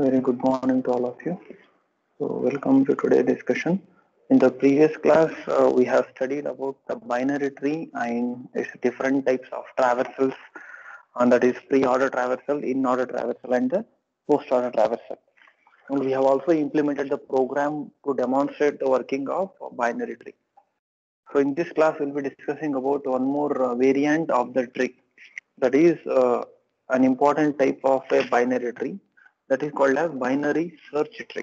Very good morning to all of you. So, welcome to today's discussion. In the previous class, we have studied about the binary tree and its different types of traversals, and that is pre-order traversal, in-order traversal, and the post-order traversal. And we have also implemented the program to demonstrate the working of binary tree. So, in this class, we'll be discussing about one more variant of the tree. That is an important type of a binary tree that is called as binary search tree.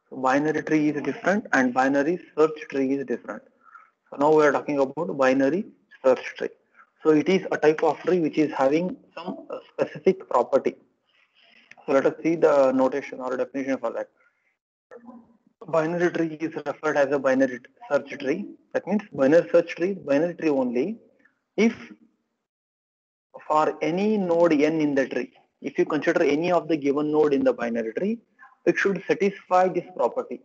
So binary tree is different and binary search tree is different. So now we are talking about binary search tree. So it is a type of tree which is having some specific property. So let us see the notation or definition for that. Binary tree is referred as a binary search tree. That means binary tree only if for any node n in the tree, if you consider any of the given node in the binary tree, it should satisfy this property.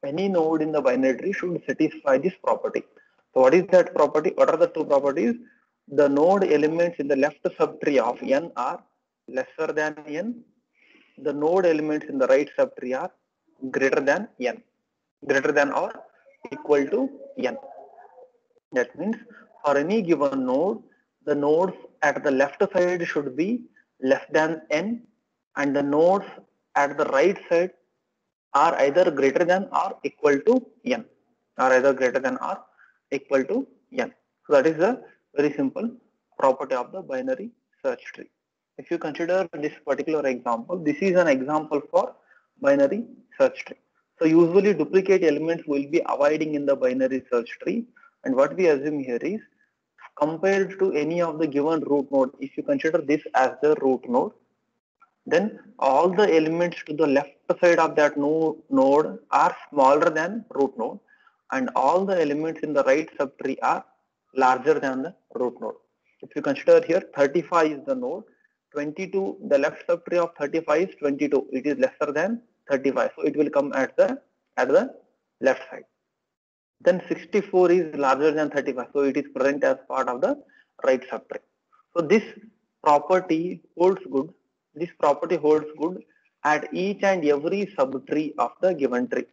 Any node in the binary tree should satisfy this property. So what is that property? What are the two properties? The node elements in the left subtree of n are lesser than n. The node elements in the right subtree are greater than n, greater than or equal to n. That means for any given node, the nodes at the left side should be less than n, and the nodes at the right side are either greater than or equal to n, or either greater than or equal to n. So that is a very simple property of the binary search tree. If you consider this particular example, this is an example for binary search tree. So usually duplicate elements will be avoiding in the binary search tree, and what we assume here is compared to any of the given root node, if you consider this as the root node, then all the elements to the left side of that node are smaller than root node, and all the elements in the right subtree are larger than the root node. If you consider here 35 is the node, 22, the left subtree of 35 is 22, it is lesser than 35, so it will come at the left side. Then 64 is larger than 35, so it is present as part of the right subtree. So this property holds good. This property holds good at each and every subtree of the given tree.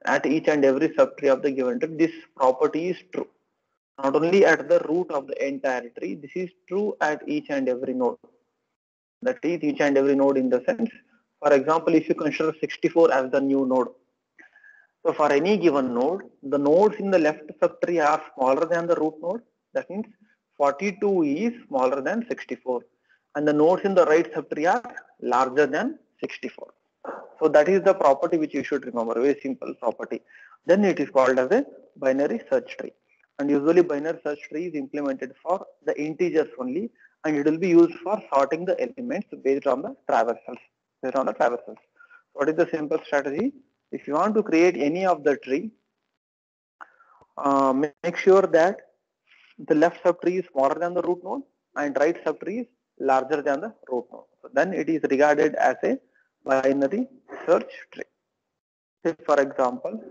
At each and every subtree of the given tree, this property is true. Not only at the root of the entire tree, this is true at each and every node. That is each and every node in the sense, for example, if you consider 64 as the new node. So for any given node, the nodes in the left subtree are smaller than the root node. That means 42 is smaller than 64. And the nodes in the right subtree are larger than 64. So that is the property which you should remember, very simple property. Then it is called as a binary search tree. And usually binary search tree is implemented for the integers only, and it will be used for sorting the elements based on the traversals. What is the simple strategy? If you want to create any of the tree, make sure that the left subtree is smaller than the root node and right subtree is larger than the root node. So then it is regarded as a binary search tree. Say for example,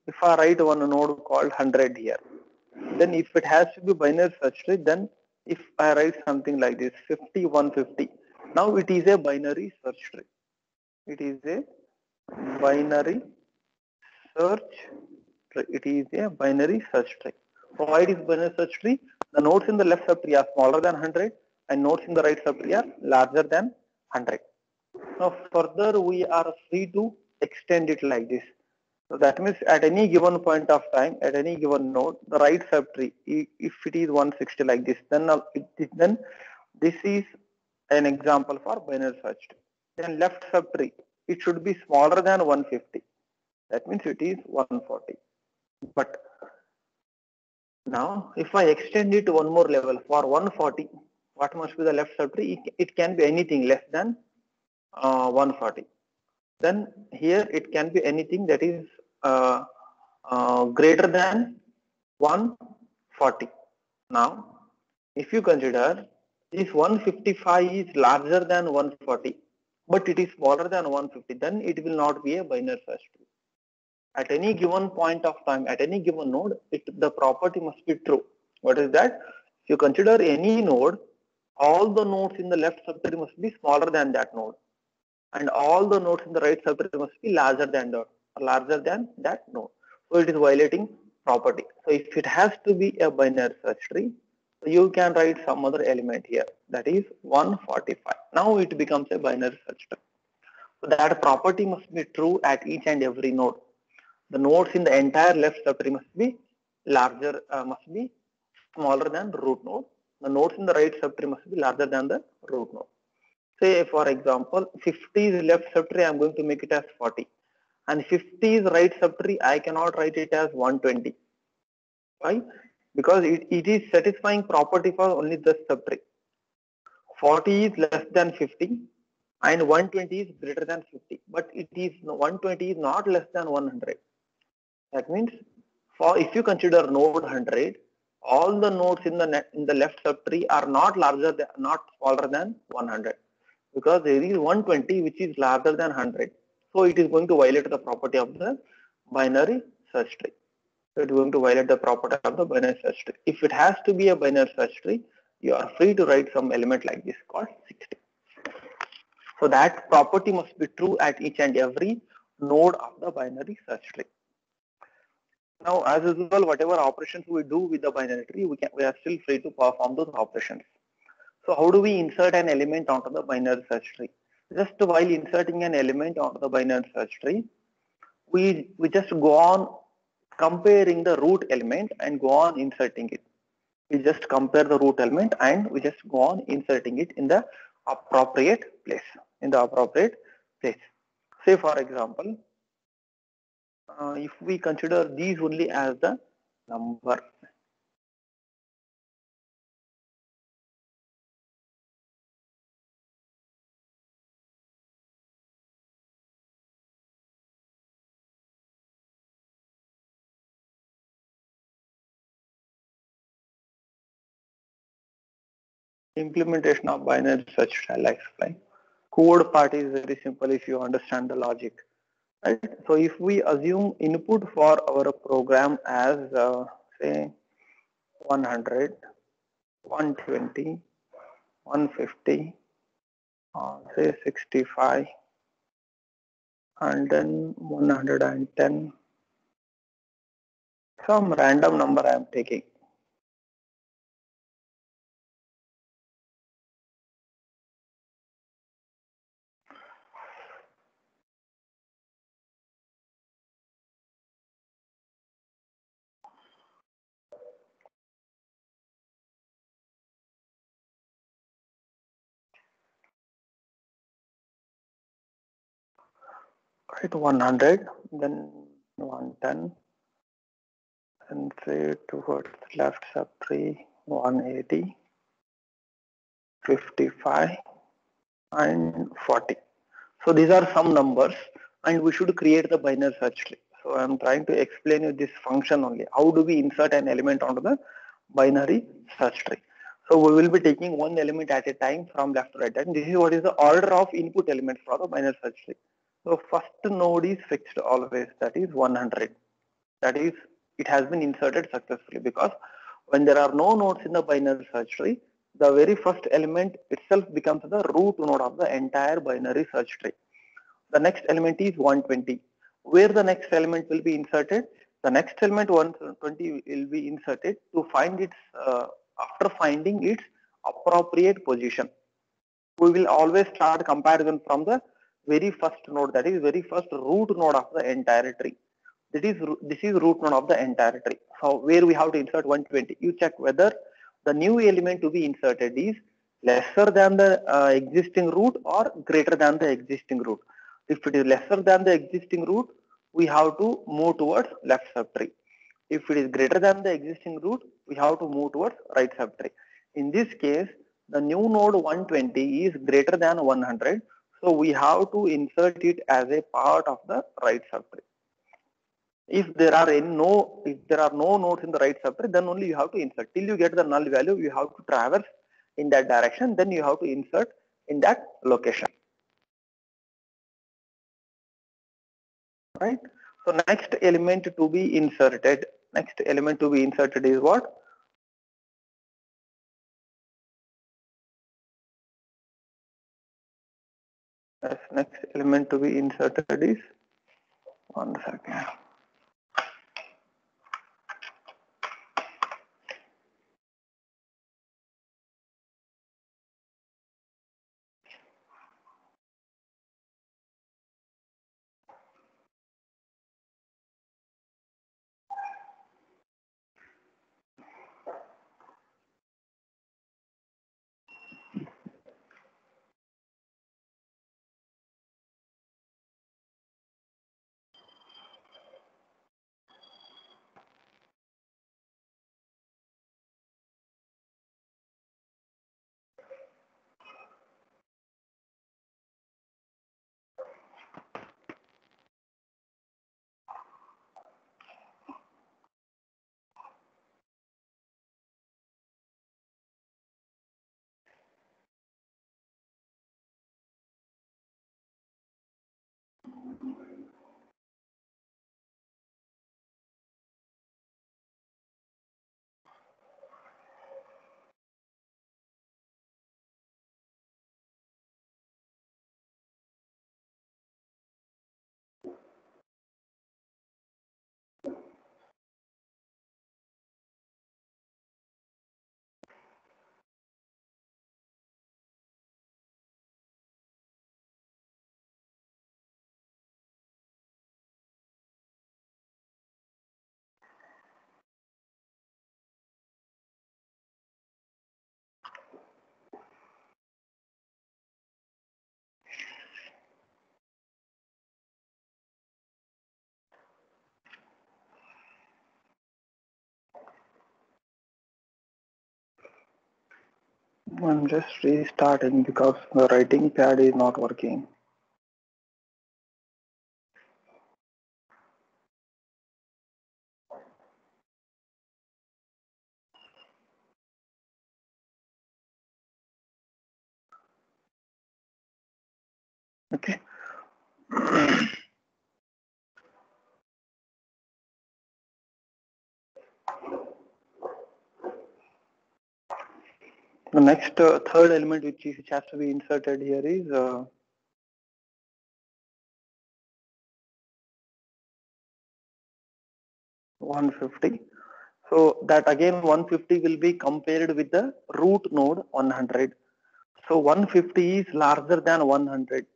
if I write one node called 100 here, then if it has to be binary search tree, then if I write something like this 50, 150, now it is a binary search tree. It is a binary search tree. It is a binary search tree. So why it is binary search tree? The nodes in the left subtree are smaller than 100 and nodes in the right subtree are larger than 100. Now further we are free to extend it like this. So that means at any given point of time, at any given node, the right subtree, if it is 160 like this, then this is an example for binary search tree. Then left subtree, it should be smaller than 150. That means it is 140. But now if I extend it to one more level for 140, what must be the left subtree? It can be anything less than 140. Then here it can be anything that is greater than 140. Now if you consider this 155 is larger than 140, but it is smaller than 150, then it will not be a binary search tree. At any given point of time, at any given node, the property must be true. What is that? If you consider any node, all the nodes in the left subtree must be smaller than that node. and all the nodes in the right subtree must be larger than that node. So it is violating property. So if it has to be a binary search tree, you can write some other element here, that is 145. Now it becomes a binary search tree. So that property must be true at each and every node. The nodes in the entire left subtree must be smaller than root node. The nodes in the right subtree must be larger than the root node. Say for example, 50 is left subtree, I am going to make it as 40. And 50 is right subtree, I cannot write it as 120. Why? Because it is satisfying property for only the subtree. 40 is less than 50 and 120 is greater than 50. But 120 is not less than 100. That means if you consider node 100, all the nodes in the left subtree are not smaller than 100, because there is 120 which is larger than 100. So it is going to violate the property of the binary search tree. So it is going to violate the property of the binary search tree. If it has to be a binary search tree, you are free to write some element like this called 60. So that property must be true at each and every node of the binary search tree. Now, as usual, whatever operations we do with the binary tree, we are still free to perform those operations. So how do we insert an element onto the binary search tree? Just while inserting an element onto the binary search tree, we just go on comparing the root element and go on inserting it. We just compare the root element and we just go on inserting it in the appropriate place. Say for example, if we consider these only as the number, implementation of binary search I'll explain. Code part is very simple if you understand the logic. Right? So if we assume input for our program as say 100, 120, 150, say 65, and then 110, some random number I am taking. Right, 100, then 110, and say towards left subtree 180, 55, and 40. So these are some numbers, and we should create the binary search tree. So I am trying to explain you this function only. How do we insert an element onto the binary search tree? So we will be taking one element at a time from left to right, and this is what is the order of input elements for the binary search tree. So first node is fixed always, that is 100. That is, it has been inserted successfully, because when there are no nodes in the binary search tree, the very first element itself becomes the root node of the entire binary search tree. The next element is 120. Where the next element will be inserted? The next element 120 will be inserted to find its after finding its appropriate position. We will always start comparison from the very first node, that is very first root node of the entire tree. This is root node of the entire tree. So where we have to insert 120, you check whether the new element to be inserted is lesser than the existing root or greater than the existing root. If it is lesser than the existing root, we have to move towards left subtree. If it is greater than the existing root, we have to move towards right subtree. In this case, the new node 120 is greater than 100, so we have to insert it as a part of the right subtree. If there are no nodes in the right subtree, then only you have to insert. Till you get the null value, you have to traverse in that direction, then you have to insert in that location. Right? So next element to be inserted is what? as next element to be inserted is, one second. I'm just restarting because the writing pad is not working. Okay. The next third element which has to be inserted here is 150. So that again 150 will be compared with the root node 100. So 150 is larger than 100.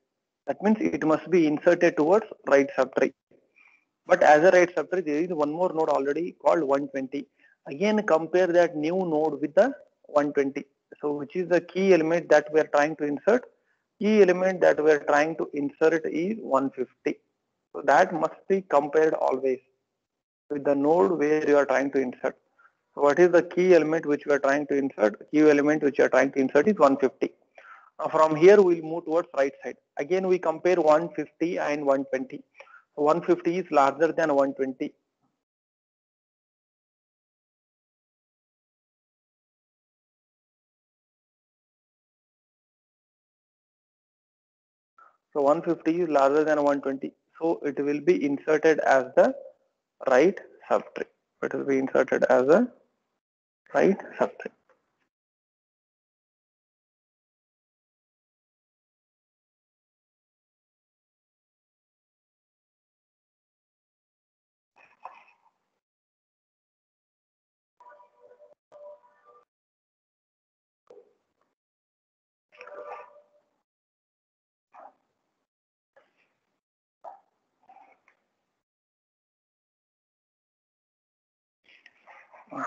That means it must be inserted towards right subtree. But as a right subtree, there is one more node already called 120. Again, compare that new node with the 120. So which is the key element that we are trying to insert? Key element that we are trying to insert is 150. So that must be compared always with the node where you are trying to insert. So what is the key element which we are trying to insert? Key element which you are trying to insert is 150. Now from here we will move towards right side. Again we compare 150 and 120. 150 is larger than 120. So 150 is larger than 120. So it will be inserted as the right subtree. It will be inserted as a right subtree.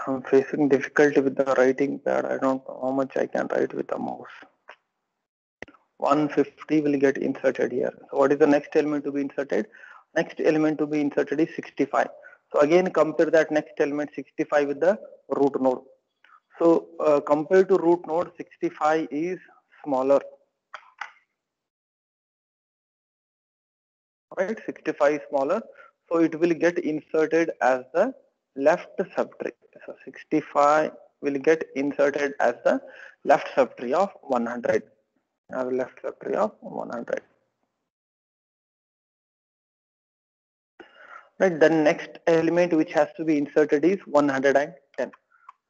I'm facing difficulty with the writing pad. I don't know how much I can write with the mouse. 150 will get inserted here. So what is the next element to be inserted? Next element to be inserted is 65. So again compare that next element 65 with the root node. So compared to root node, 65 is smaller. Right, 65 is smaller. So it will get inserted as the left subtree. So 65 will get inserted as the left subtree of 100. Left subtree of 100. Right, the next element which has to be inserted is 110.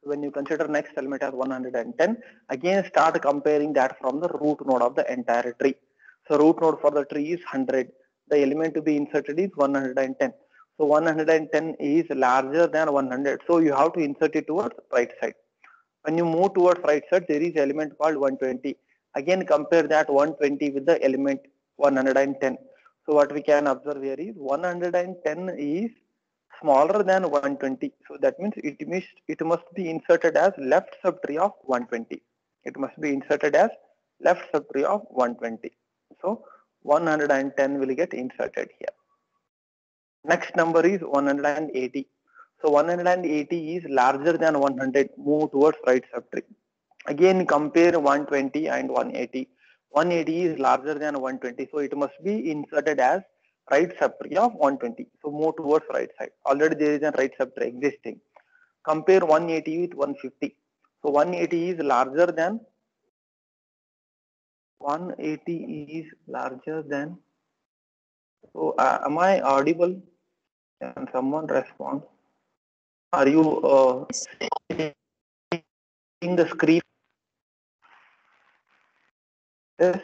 When you consider next element as 110, again start comparing that from the root node of the entire tree. So root node for the tree is 100. The element to be inserted is 110. So 110 is larger than 100. So you have to insert it towards right side. When you move towards right side, there is element called 120. Again, compare that 120 with the element 110. So what we can observe here is 110 is smaller than 120. So that means it must be inserted as left subtree of 120. It must be inserted as left subtree of 120. So 110 will get inserted here. Next number is 180. So 180 is larger than 100. Move towards right subtree. Again, compare 120 and 180. 180 is larger than 120. So it must be inserted as right subtree of 120. So move towards right side. Already there is a right subtree existing. Compare 180 with 150. So 180 is larger than 180 is larger than. So am I audible? Can someone respond? Are you seeing the screen? Yes.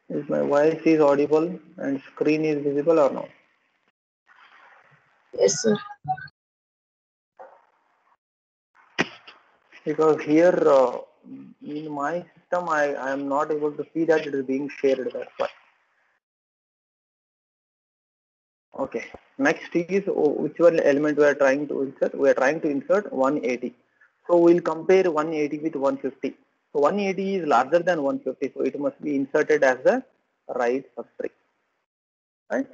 Is my voice is audible and screen is visible or no? Yes, sir. Because here in my system I am not able to see that it is being shared. That's why. Okay. Next is which one element we are trying to insert? We are trying to insert 180. So we'll compare 180 with 150. So 180 is larger than 150. So it must be inserted as the right subtree. Right.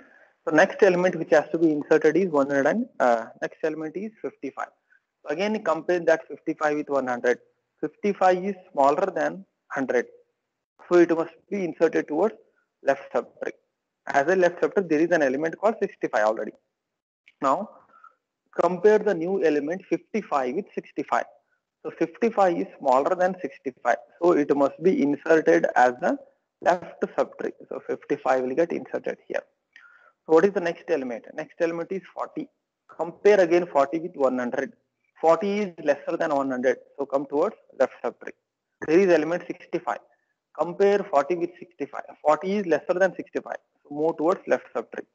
So next element which has to be inserted is 100 and next element is 55. So again compare that 55 with 100. 55 is smaller than 100. So it must be inserted towards left subtree. As a left subtree, there is an element called 65 already. Now compare the new element 55 with 65. So 55 is smaller than 65. So it must be inserted as the left subtree. So 55 will get inserted here. So what is the next element? Next element is 40. Compare again 40 with 100. 40 is lesser than 100. So come towards left subtree. There is element 65. Compare 40 with 65. 40 is lesser than 65. So move towards left subtree.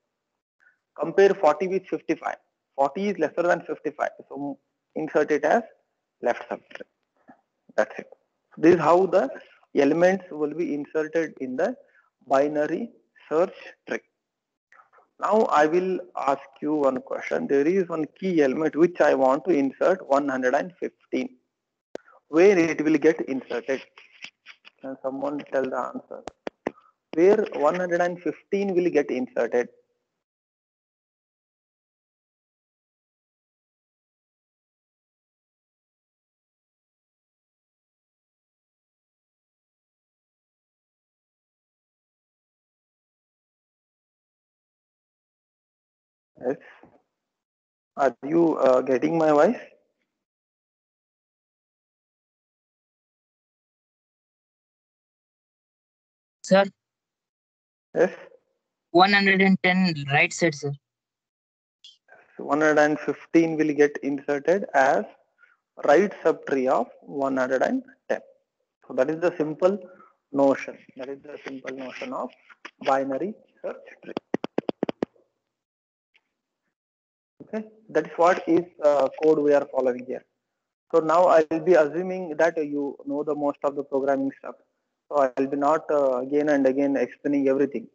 Compare 40 with 55. 40 is lesser than 55. So insert it as left subtree. That's it. This is how the elements will be inserted in the binary search tree. Now I will ask you one question. There is one key element which I want to insert 115. Where it will get inserted? Can someone tell the answer? Where 115 will get inserted? Yes. Are you getting my voice? Sir, Yes. 110 right side, sir. So 115 will get inserted as right subtree of 110. So that is the simple notion. That is the simple notion of binary search tree. Okay, that is what is code we are following here. So now I will be assuming that you know the most of the programming stuff. So I will be not again and again explaining everything.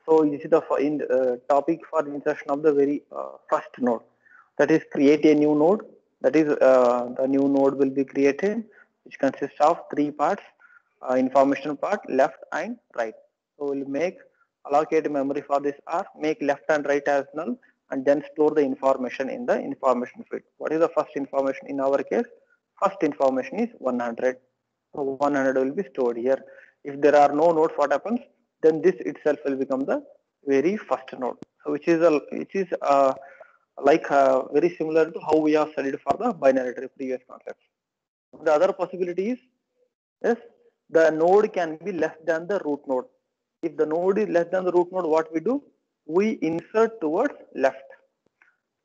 So this is the topic for insertion of the very first node. That is create a new node. That is the new node will be created, which consists of three parts: information part, left and right. So we'll make allocate memory for this R, make left and right as null, and then store the information in the information field. What is the first information in our case? First information is 100. So 100 will be stored here. If there are no nodes, what happens? Then this itself will become the very first node. So which is very similar to how we have studied for the binary tree previous concepts. The other possibility is the node can be less than the root node. If the node is less than the root node, what we do? We insert towards left.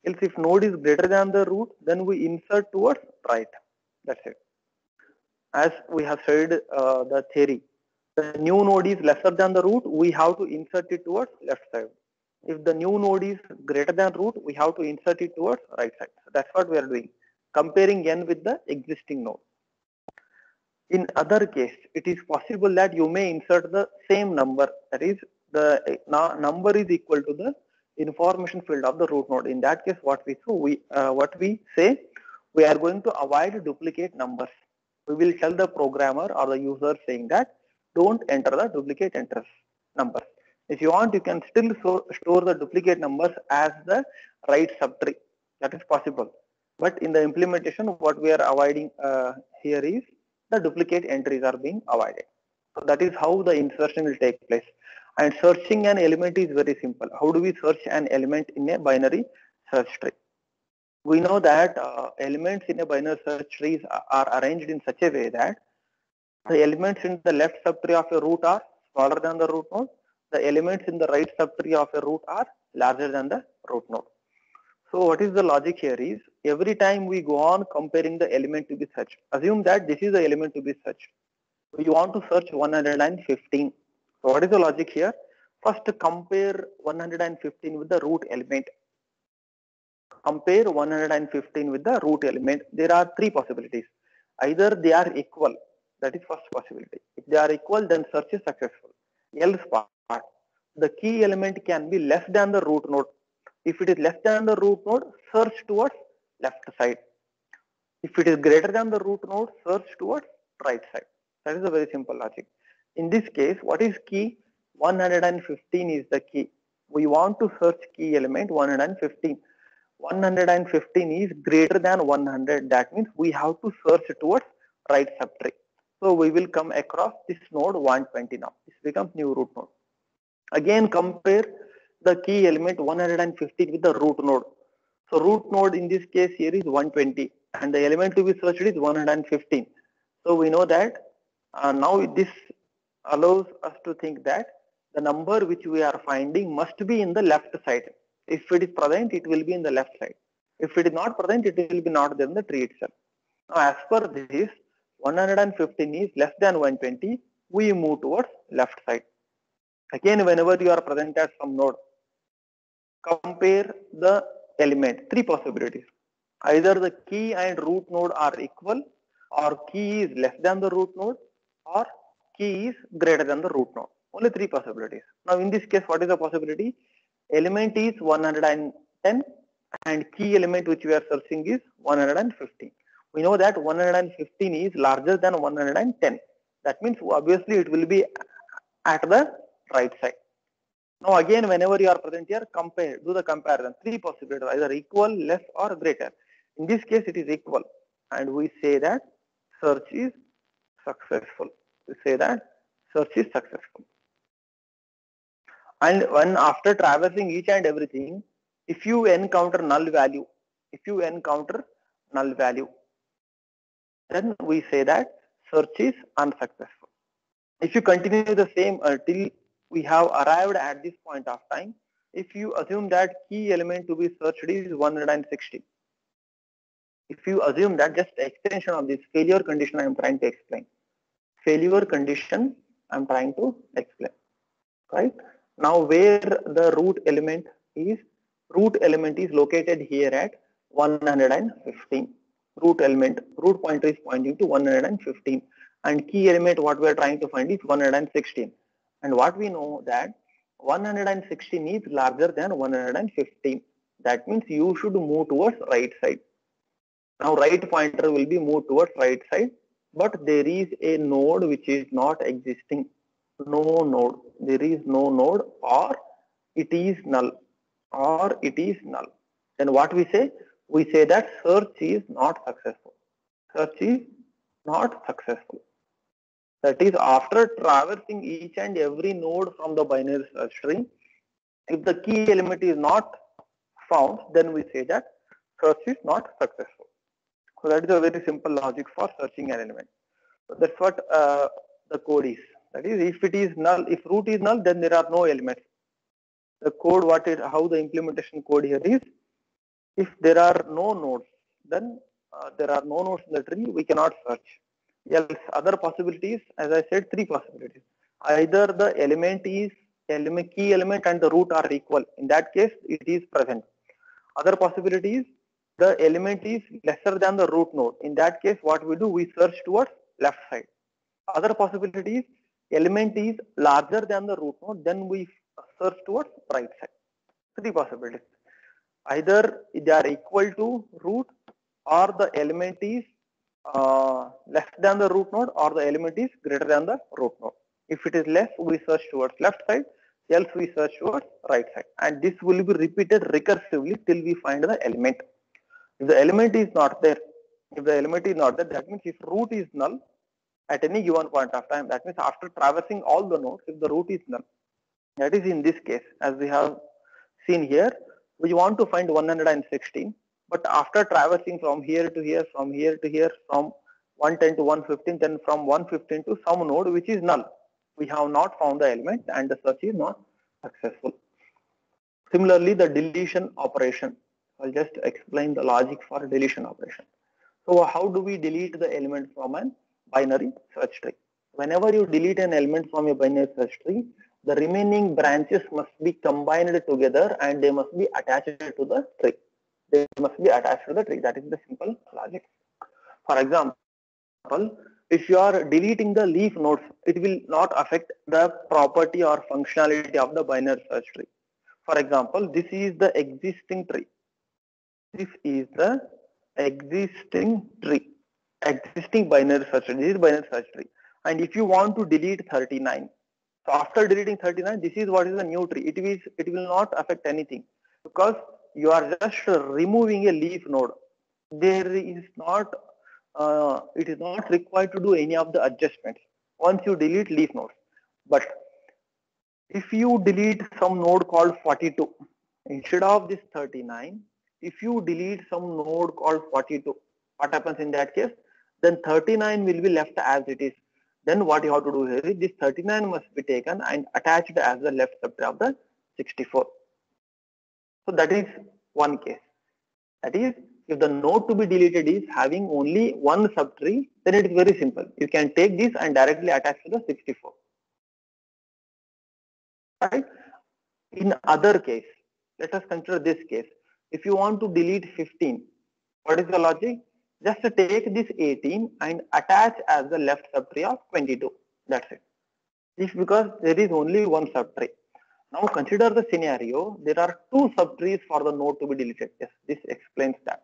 Else if node is greater than the root, then we insert towards right. That's it. as we have said the theory, the new node is lesser than the root, we have to insert it towards left side. If the new node is greater than root, we have to insert it towards right side. So that's what we are doing, comparing n with the existing node. In other case, it is possible that you may insert the same number, that is the number is equal to the information field of the root node. In that case, what we say, we are going to avoid duplicate numbers. We will tell the programmer or the user saying that don't enter the duplicate numbers. If you want, you can still store the duplicate numbers as the right subtree. That is possible. But in the implementation, what we are avoiding here is the duplicate entries are being avoided. So that is how the insertion will take place. And searching an element is very simple. How do we search an element in a binary search tree? We know that elements in a binary search trees are arranged in such a way that the elements in the left subtree of a root are smaller than the root node. The elements in the right subtree of a root are larger than the root node. So what is the logic here is, every time we go on comparing the element to be searched, assume that this is the element to be searched. We want to search 115. So what is the logic here? First compare 115 with the root element. Compare 115 with the root element. There are three possibilities. Either they are equal, that is first possibility. If they are equal, then search is successful. Else part, the key element can be less than the root node. If it is less than the root node, search towards left side. If it is greater than the root node, search towards right side. That is a very simple logic. In this case, what is key? 115 is the key. We want to search key element 115. 115 is greater than 100. That means we have to search towards right subtree. So we will come across this node 120 now. This becomes new root node. Again compare the key element 115 with the root node. So root node in this case here is 120 and the element to be searched is 115. So we know that now this allows us to think that the number which we are finding must be in the left side. If it is present, it will be in the left side. If it is not present, it will be not there in the tree itself. Now as per this, 115 is less than 120, we move towards left side. Again, whenever you are present at some node, compare the element. Three possibilities. Either the key and root node are equal, or key is less than the root node, or key is greater than the root node. Only three possibilities. Now in this case, what is the possibility? Element is 110 and key element which we are searching is 115. We know that 115 is larger than 110. That means obviously it will be at the right side. Now again, whenever you are present here, compare, do the comparison. Three possibilities, either equal, less or greater. In this case, it is equal and we say that search is successful. We say that search is successful. And when after traversing each and everything, if you encounter null value, then we say that search is unsuccessful. If you continue the same till we have arrived at this point of time, if you assume that key element to be searched is 160, if you assume that, just extension of this failure condition I am trying to explain. Failure condition I am trying to explain. Right? Now where the root element is located here at 115. Root pointer is pointing to 115 and key element what we are trying to find is 116. And what we know that 116 is larger than 115. That means you should move towards right side. Now right pointer will be moved towards right side, but there is a node which is not existing. No node. There is no node, or it is null. Then what we say? We say that search is not successful. Search is not successful. That is, after traversing each and every node from the binary search tree, if the key element is not found, then we say that search is not successful. So that is a very simple logic for searching an element. So that's what the code is. That is, if it is null, if root is null, then there are no elements. The code, how the implementation code here is, if there are no nodes, then there are no nodes in the tree, we cannot search. Else, other possibilities, as I said, three possibilities. Either the element is key element and the root are equal. In that case, it is present. Other possibilities, the element is lesser than the root node. In that case, what we do, we search towards left side. Other possibilities, element is larger than the root node, then we search towards right side. Three possibilities. Either they are equal to root, or the element is less than the root node, or the element is greater than the root node. If it is less, we search towards left side, else we search towards right side, and this will be repeated recursively till we find the element. If the element is not there, that means if root is null at any given point of time, that means after traversing all the nodes, if the root is null, that is in this case, as we have seen here, we want to find 116, but after traversing from here to here, from here to here, from 110 to 115, then from 115 to some node which is null, we have not found the element and the search is not successful. Similarly, the deletion operation. I'll just explain the logic for deletion operation. So how do we delete the element from a binary search tree? Whenever you delete an element from a binary search tree, the remaining branches must be combined together and they must be attached to the tree. They must be attached to the tree. That is the simple logic. For example, if you are deleting the leaf nodes, it will not affect the property or functionality of the binary search tree. For example, this is the existing tree. This is the existing tree, existing binary search tree. This is binary search tree. And if you want to delete 39, so after deleting 39, this is what is the new tree. It will not affect anything because you are just removing a leaf node. There is not, it is not required to do any of the adjustments once you delete leaf nodes. But if you delete some node called 42 instead of this 39, if you delete some node called 42, what happens in that case? Then 39 will be left as it is. Then what you have to do here is this 39 must be taken and attached as the left subtree of the 64. So that is one case. That is, if the node to be deleted is having only one subtree, then it is very simple. You can take this and directly attach to the 64. Right? In other case, let us consider this case. If you want to delete 15, what is the logic? Just take this 18 and attach as the left subtree of 22. That's it. If because there is only one subtree. Now consider the scenario. There are two subtrees for the node to be deleted. Yes, this explains that.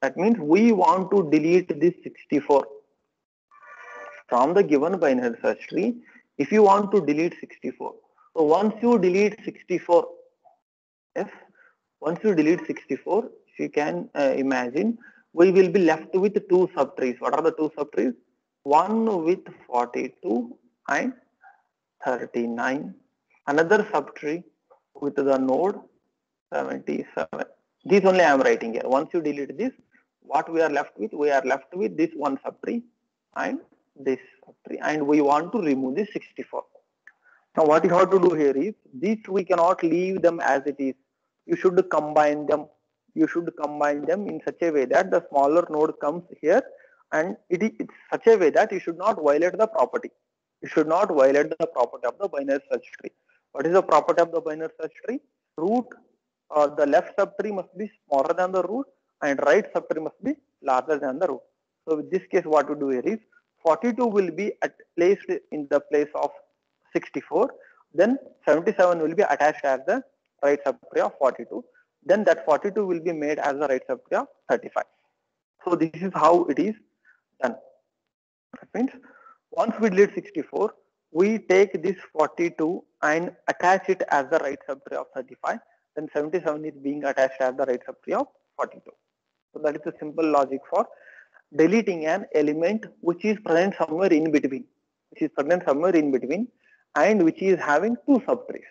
That means we want to delete this 64 from the given binary search tree. If you want to delete 64, so once you delete 64, yes, once you delete 64, if you can imagine, we will be left with two subtrees. What are the two subtrees? One with 42 and 39. Another subtree with the node 77. This only I am writing here. Once you delete this, what we are left with? We are left with this one subtree and this subtree, and we want to remove this 64. Now what you have to do here is, this we cannot leave them as it is. You should combine them. You should combine them in such a way that the smaller node comes here, and it's such a way that you should not violate the property. You should not violate the property of the binary search tree. What is the property of the binary search tree? Root, the left subtree must be smaller than the root, and right subtree must be larger than the root. So in this case, what we do here is 42 will be placed in the place of 64. Then 77 will be attached as the right subtree of 42. Then that 42 will be made as the right subtree of 35. So this is how it is done. That means once we delete 64, we take this 42 and attach it as the right subtree of 35. Then 77 is being attached as the right subtree of 42. So that is the simple logic for deleting an element which is present somewhere in between, and which is having two subtrees.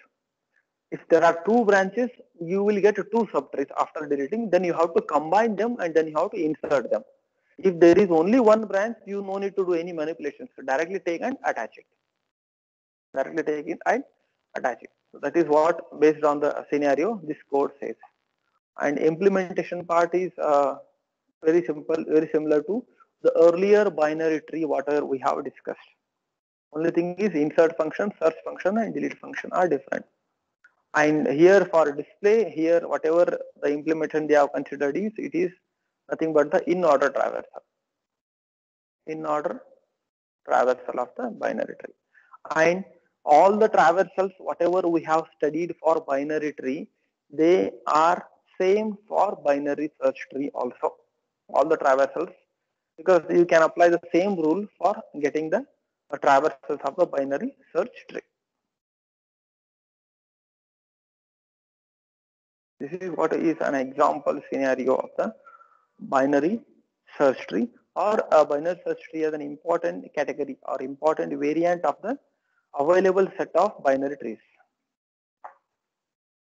If there are two branches, you will get two subtrees after deleting. Then you have to combine them and then you have to insert them. If there is only one branch, you no need to do any manipulations. So directly take and attach it. Directly take it and attach it. So that is what, based on the scenario, this code says. And implementation part is very simple, very similar to the earlier binary tree whatever we have discussed. Only thing is insert function, search function and delete function are different. And here for display, here whatever the implementation they have considered is, it is nothing but the in order traversal. In order traversal of the binary tree. And all the traversals whatever we have studied for binary tree, they are same for binary search tree also. All the traversals, because you can apply the same rule for getting the traversals of the binary search tree. This is what is an example scenario of the binary search tree, or a binary search tree as an important category or important variant of the available set of binary trees.